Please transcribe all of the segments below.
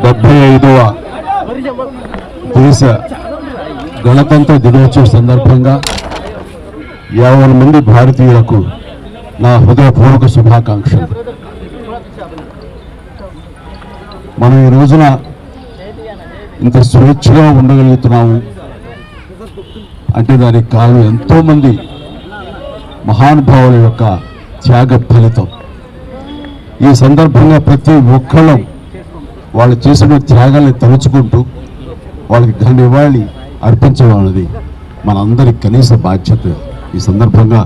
75వ దేశ గణతంత్ర దినోత్సవ సందర్భంగా 50 మంది భారతీయులకు నా హృదయపూర్వక శుభాకాంక్షలు. మనం ఈ రోజున ఇంత స్వేచ్ఛగా ఉండగలుగుతున్నాము అంటే దానికి కారణం ఎంతోమంది మహానుభావుల యొక్క త్యాగ ఫలితం. ఈ సందర్భంగా ప్రతి ఒక్కళ్ళం వాళ్ళు చేసిన త్యాగాన్ని తలుచుకుంటూ వాళ్ళకి ఘన నివాళి అర్పించడం అనేది మనందరి కనీస బాధ్యత. ఈ సందర్భంగా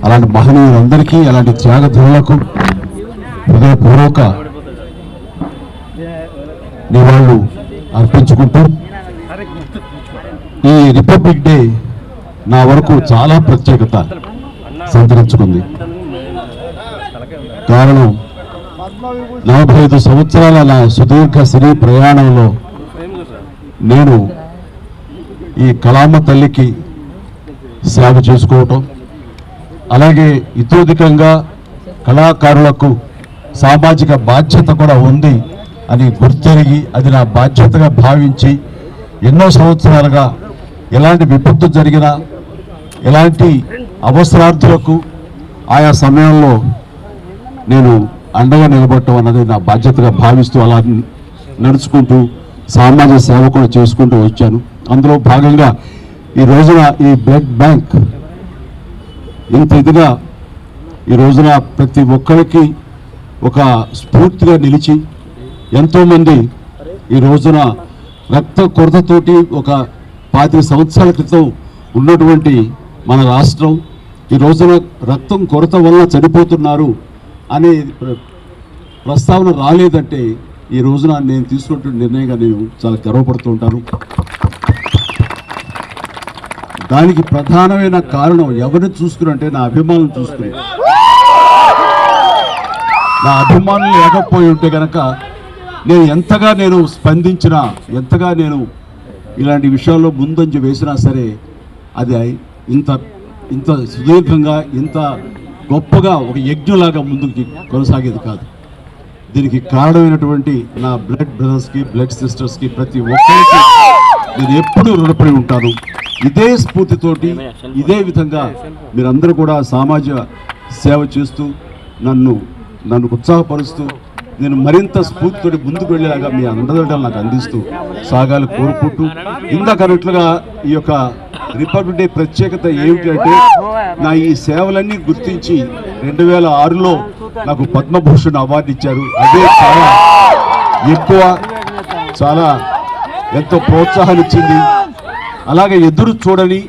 అలాంటి మహనీయులందరికీ అలాంటి త్యాగధనులకు హృదయపూర్వక నివాళులు అర్పించుకుంటూ ఈ రిపబ్లిక్ డే నా వరకు చాలా ప్రత్యేకత సంతరించుకుంది. కారణం 45 సంవత్సరాల నా సుదీర్ఘ సినీ ప్రయాణంలో నేను ఈ కళామ తల్లికి సేవ చేసుకోవటం, అలాగే ఇతోధికంగా కళాకారులకు సామాజిక బాధ్యత కూడా ఉంది అని గుర్తెరిగి అది నా బాధ్యతగా భావించి ఎన్నో సంవత్సరాలుగా ఎలాంటి విపత్తు జరిగినా ఎలాంటి అవసరార్థులకు ఆయా సమయంలో నేను అండగా నిలబడటం అన్నది నా బాధ్యతగా భావిస్తూ అలా నడుచుకుంటూ సామాజిక సేవ కూడా చేసుకుంటూ వచ్చాను. అందులో భాగంగా ఈ రోజున ఈ బ్లడ్ బ్యాంక్ ఇంత ఇదిగా ఈ రోజున ప్రతి ఒక్కరికి ఒక స్ఫూర్తిగా నిలిచి ఎంతోమంది ఈ రోజున రక్త కొరతతోటి ఒక 25 సంవత్సరాల క్రితం ఉన్నటువంటి మన రాష్ట్రం ఈ రోజున రక్తం కొరత వల్ల చనిపోతున్నారు అనే ప్రస్తావన రాలేదంటే ఈ రోజున నేను తీసుకున్న నిర్ణయంగా నేను చాలా గర్వపడుతూ ఉంటాను. దానికి ప్రధానమైన కారణం ఎవరిని చూసుకున్నంటే నా అభిమానులను చూసుకుని. నా అభిమానులు లేకపోయి ఉంటే కనుక నేను ఎంతగా స్పందించినా ఎంతగా ఇలాంటి విషయాల్లో ముందంజ వేసినా సరే అది ఇంత సుదీర్ఘంగా ఇంత గొప్పగా ఒక యజ్ఞలాగా ముందుకు కొనసాగేది కాదు. దీనికి కారణమైనటువంటి నా బ్లడ్ బ్రదర్స్కి బ్లడ్ సిస్టర్స్కి ప్రతి ఒక్కరికి నేను ఎప్పుడూ రుణపడి ఉంటాను. ఇదే స్ఫూర్తితోటి ఇదే విధంగా మీరందరూ కూడా సామాజిక సేవ చేస్తూ నన్ను ఉత్సాహపరుస్తూ నేను మరింత స్ఫూర్తితోటి ముందుకు వెళ్ళేలాగా మీ అండదండలు నాకు అందిస్తూ సాగాలు కోరుకుంటూ ఇందాకన్నట్లుగా ఈ యొక్క రిపబ్లిక్ డే ప్రత్యేకత ఏమిటంటే నా ఈ సేవలన్నీ గుర్తించి 2006లో నాకు పద్మభూషణ్ అవార్డు ఇచ్చారు. అదే చాలా ఎక్కువ, చాలా ఎంతో ప్రోత్సాహాన్ని ఇచ్చింది. అలాగే ఎదురు చూడని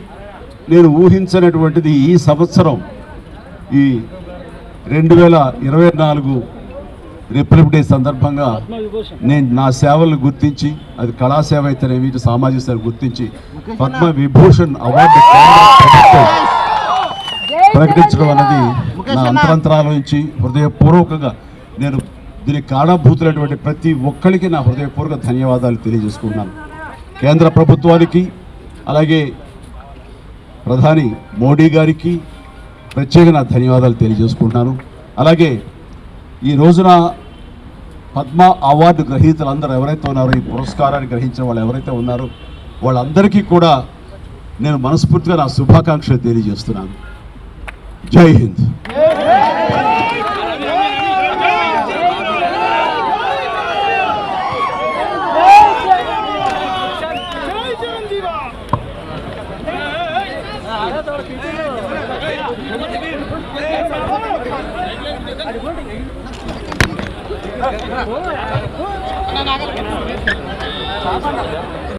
నేను ఊహించినటువంటిది ఈ సంవత్సరం ఈ 2024 రిపబ్లిక్ డే సందర్భంగా నేను నా సేవలను గుర్తించి అది కళాసేవ అయితేనేమి సామాజిక సేవ గుర్తించి పద్మ విభూషణ్ అవార్డు ప్రకటించడం అనేది నా అంతరంతరాల నుంచి హృదయపూర్వకంగా నేను దీనికి కారణభూతులైనటువంటి ప్రతి ఒక్కరికి నా హృదయపూర్వక ధన్యవాదాలు తెలియజేసుకుంటున్నాను. కేంద్ర ప్రభుత్వానికి అలాగే ప్రధాని మోడీ గారికి ప్రత్యేక నా ధన్యవాదాలు తెలియజేసుకుంటున్నాను. అలాగే ఈ రోజున పద్మ అవార్డు గ్రహీతలందరూ ఎవరైతే ఉన్నారో ఈ పురస్కారాన్ని గ్రహించిన వాళ్ళు ఎవరైతే ఉన్నారో వాళ్ళందరికీ కూడా నేను మనస్ఫూర్తిగా నా శుభాకాంక్షలు తెలియజేస్తున్నాను. జై హింద్.